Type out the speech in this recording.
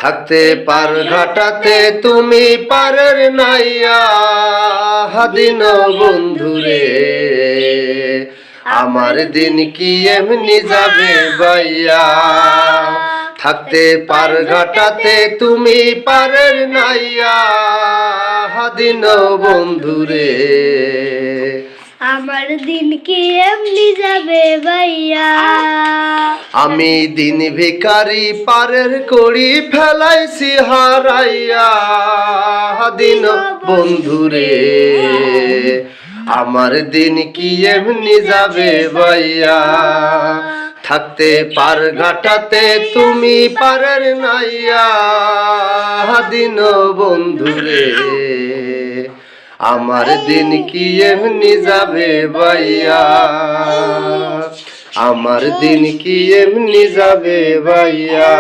থাকতে পার ঘাটাতে তুমি পারের নাইয়া দিন বন্ধুরে আমার দিন কি এমনি যাবে বাইয়া থাকতে পার ঘাটাতে তুমি পারের নাইয়া দিন বন্ধুরে আমার দিন কি এমনি যাবে ভাইয়া আমি দিন ভিখারি পারের করি ফেলাইছি হারাইয়া দিন বন্ধুরে আমার দিন কি এমনি যাবে ভাইয়া থাকতে পার ঘাটাতে তুমি পারের নাইয়া দিন বন্ধুরে আমার দিন কি এমনি যাবে ভাইয়া আমার দিন কি এমনি যাবে ভাইয়া।